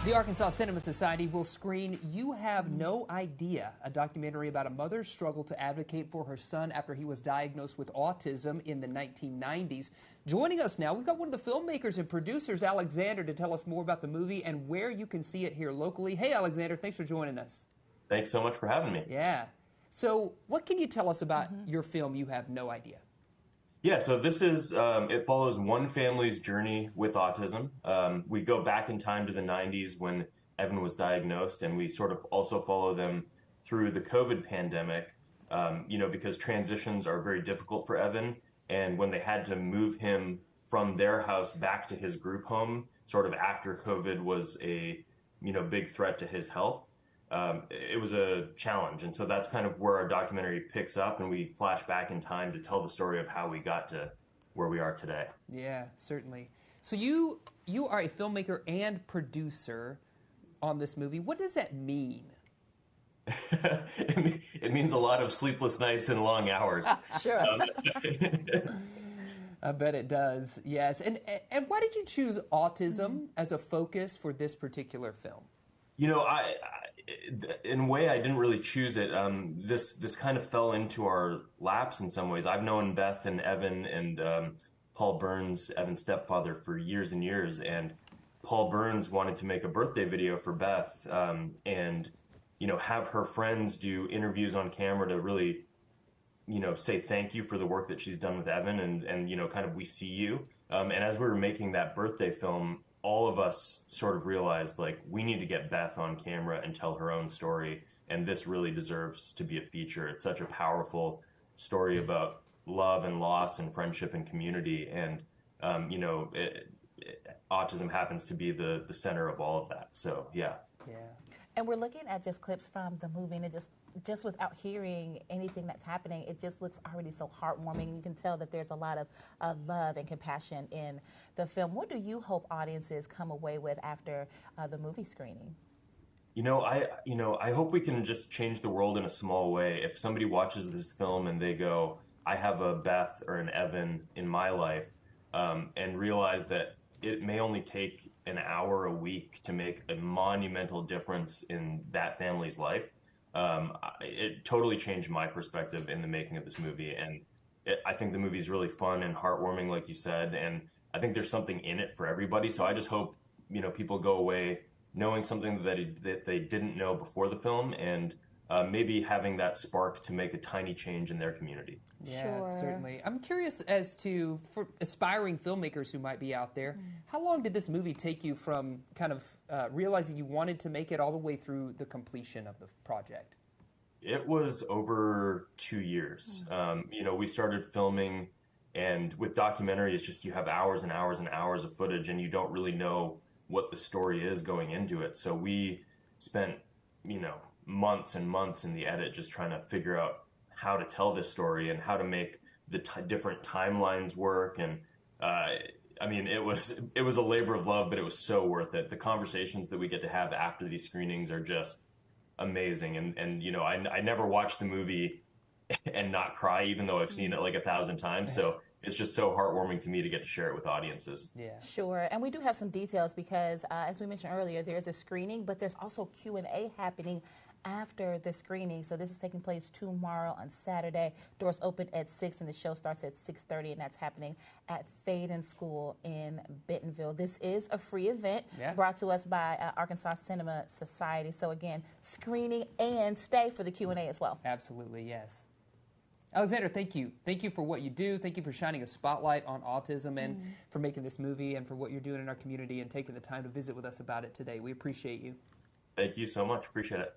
The Arkansas Cinema Society will screen You Have No Idea, a documentary about a mother's struggle to advocate for her son after he was diagnosed with autism in the 1990s. Joining us now, we've got one of the filmmakers and producers, Alexander, to tell us more about the movie and where you can see it here locally. Hey, Alexander, thanks for joining us. Thanks so much for having me. Yeah. So what can you tell us about your film, You Have No Idea? Yeah, so this is, it follows one family's journey with autism. We go back in time to the 90s when Evan was diagnosed, and we sort of also follow them through the COVID pandemic, because transitions are very difficult for Evan. And when they had to move him from their house back to his group home, sort of after COVID was a, big threat to his health, it was a challenge. And so that's kind of where our documentary picks up, and we flash back in time to tell the story of how we got to where we are today. Yeah, certainly. So you are a filmmaker and producer on this movie. What does that mean? It means a lot of sleepless nights and long hours. Sure. I bet it does, yes. And why did you choose autism as a focus for this particular film? In a way, I didn't really choose it. This kind of fell into our laps in some ways. I've known Beth and Evan and Paul Burns, Evan's stepfather, for years and years. And Paul Burns wanted to make a birthday video for Beth and, have her friends do interviews on camera to really, say thank you for the work that she's done with Evan and kind of we see you. And as we were making that birthday film, all of us sort of realized, like, we need to get Beth on camera and tell her own story, and this really deserves to be a feature. It's such a powerful story about love and loss and friendship and community, and autism happens to be the center of all of that. So yeah. And we're looking at just clips from the movie, and it just without hearing anything that's happening, it just looks already so heartwarming. You can tell that there's a lot of love and compassion in the film. What do you hope audiences come away with after the movie screening? I hope we can just change the world in a small way. If somebody watches this film and they go, I have a Beth or an Evan in my life, and realize that it may only take an hour a week to make a monumental difference in that family's life. It totally changed my perspective in the making of this movie, and I think the movie is really fun and heartwarming, like you said, and I think there's something in it for everybody. So I just hope people go away knowing something that they didn't know before the film, and maybe having that spark to make a tiny change in their community. Yeah, sure. Certainly. I'm curious as to, for aspiring filmmakers who might be out there, how long did this movie take you from kind of realizing you wanted to make it all the way through the completion of the project? It was over 2 years. We started filming, and with documentary, it's just you have hours and hours and hours of footage, and you don't really know what the story is going into it. So we spent, months and months in the edit just trying to figure out how to tell this story and how to make the different timelines work. And it was a labor of love, but it was so worth it. The conversations that we get to have after these screenings are just amazing. And I never watched the movie and not cry, even though I've seen it like 1,000 times. So it's just so heartwarming to me to get to share it with audiences. Yeah. Sure. And we do have some details because, as we mentioned earlier, there's a screening, but there's also Q&A happening after the screening. So this is taking place tomorrow on Saturday. Doors open at 6 and the show starts at 6:30, and that's happening at Thaden School in Bentonville. This is a free event brought to us by Arkansas Cinema Society. So again, screening and stay for the Q&A as well. Absolutely, yes. Alexander, thank you. Thank you for what you do. Thank you for shining a spotlight on autism and for making this movie and for what you're doing in our community and taking the time to visit with us about it today. We appreciate you. Thank you so much. Appreciate it.